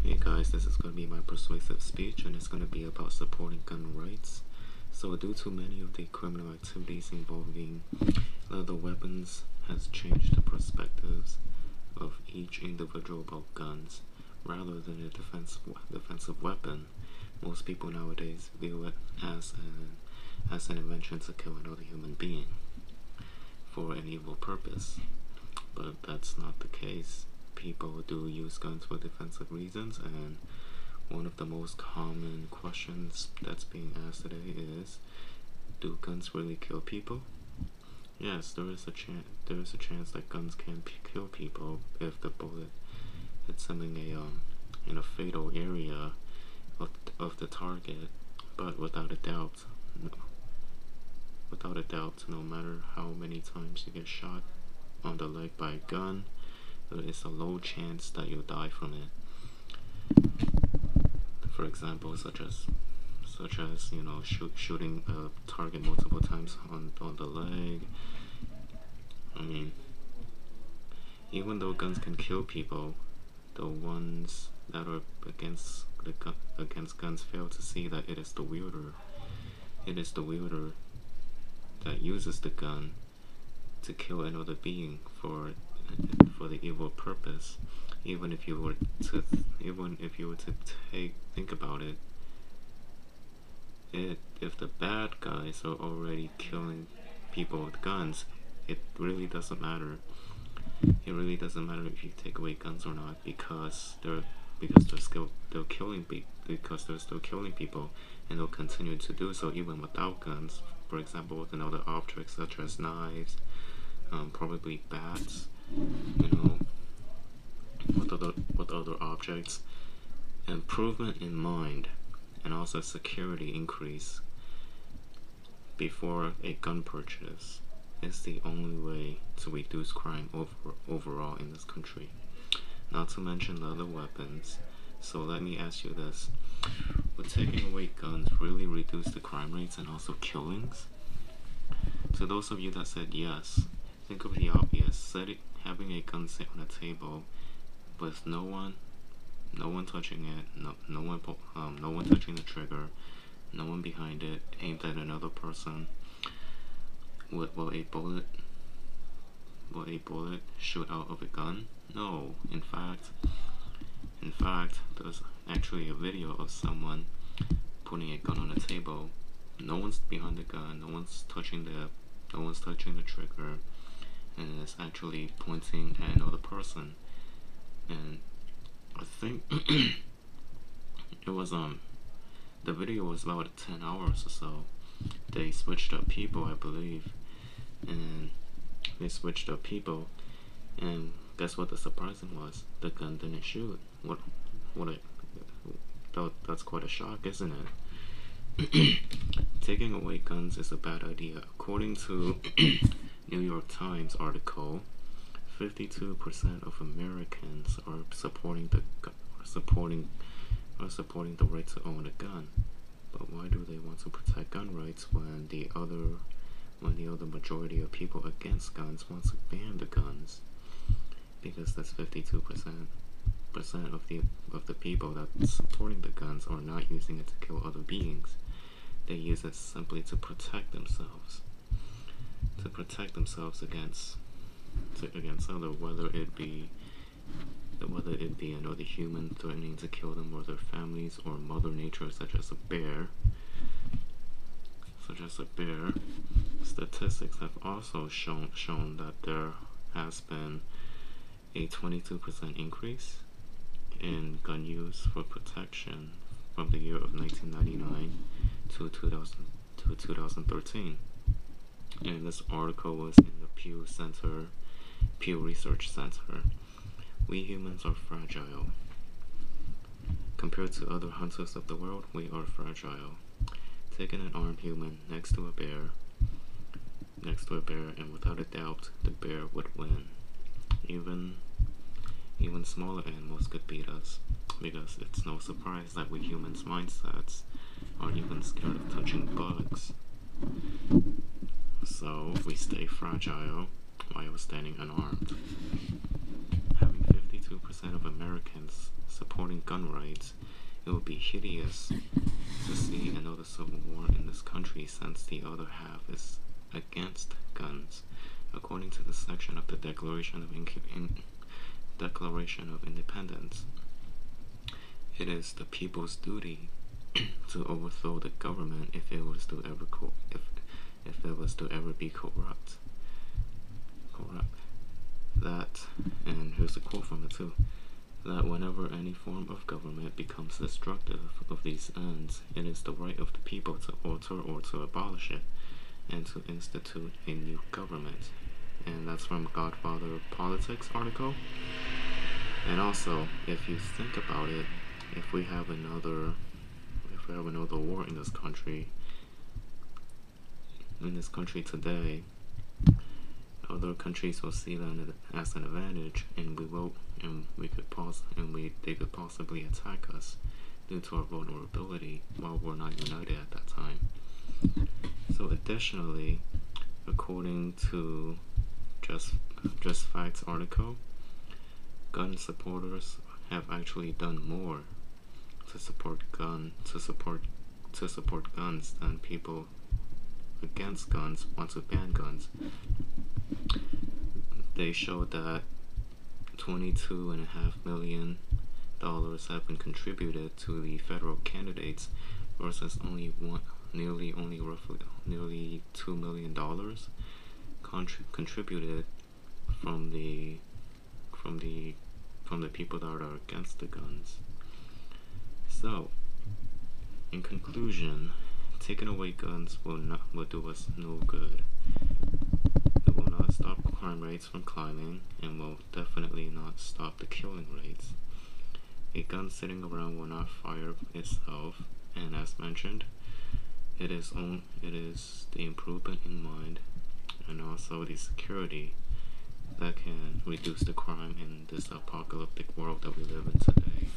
Hey guys, this is going to be my persuasive speech, and it's going to be about supporting gun rights. So due to many of the criminal activities involving lethal weapons has changed the perspectives of each individual about guns. Rather than a defensive weapon, most people nowadays view it as an invention to kill another human being for an evil purpose. But that's not the case. People do use guns for defensive reasons, and one of the most common questions that's being asked today is, do guns really kill people? Yes, there is a chance that guns can kill people if the bullet hits them in a fatal area of the target. But without a doubt, no matter how many times you get shot on the leg by a gun, there is a low chance that you'll die from it. For example, such as shooting a target multiple times on the leg. I mean, even though guns can kill people, the ones that are against guns fail to see that it is the wielder that uses the gun to kill another being for the evil purpose. Even if you were to think about it, if the bad guys are already killing people with guns, it really doesn't matter. It really doesn't matter if you take away guns or not, because they're still killing people, and they'll continue to do so even without guns. For example, with another objects such as knives, probably bats, with other objects. Improvement in mind and also security increase before a gun purchase is the only way to reduce crime overall in this country. Not to mention other weapons. So let me ask you this: would taking away guns really reduce the crime rates and also killings? To those of you that said yes, think of the obvious. Having a gun sit on a table with no one touching it, no one touching the trigger, no one behind it, aimed at another person. Will a bullet shoot out of a gun? No. In fact, there's actually a video of someone putting a gun on a table. No one's behind the gun. No one's touching the trigger, and it's actually pointing at another person. And I think it was the video was about 10 hours or so. They switched up people, I believe, and guess what the surprising was? The gun didn't shoot. That's quite a shock, isn't it? Taking away guns is a bad idea. According to New York Times article, 52% of Americans are supporting the right to own a gun. But why do they want to protect gun rights when the other majority of people against guns want to ban the guns? Because that's 52% of the people that's supporting the guns are not using it to kill other beings. They use it simply to protect themselves. Against other, whether it be another human threatening to kill them or their families, or Mother Nature such as a bear. Statistics have also shown that there has been a 22% increase in gun use for protection from the year of 1999 to 2013. And this article was in the Pew Research Center. We humans are fragile. Compared to other hunters of the world, we are fragile. Taking an armed human next to a bear, and without a doubt, the bear would win. Even smaller animals could beat us, because it's no surprise that we humans' mindsets aren't even scared of touching bugs. So we stay fragile while standing unarmed. Having 52% of Americans support supporting gun rights, it would be hideous to see another civil war in this country since the other half is against guns. According to the section of the Declaration of Independence, it is the people's duty to overthrow the government if it was to ever be corrupt. That, and here's a quote from it too, that whenever any form of government becomes destructive of these ends, it is the right of the people to alter or to abolish it, and to institute a new government. And that's from Godfather of Politics article. And also, if you think about it, if we have another war in this country today, other countries will see that as an advantage, and they could possibly attack us due to our vulnerability while we're not united at that time. So additionally, according to Just Facts article, gun supporters have actually done more to support guns than people against guns want to ban guns. They showed that $22.5 million have been contributed to the federal candidates versus nearly $2 million contributed from the people that are against the guns. So, in conclusion, taking away guns will do us no good. It will not stop crime rates from climbing, and will definitely not stop the killing rates. A gun sitting around will not fire itself, and as mentioned, it is the improvement in mind and also the security that can reduce the crime in this apocalyptic world that we live in today.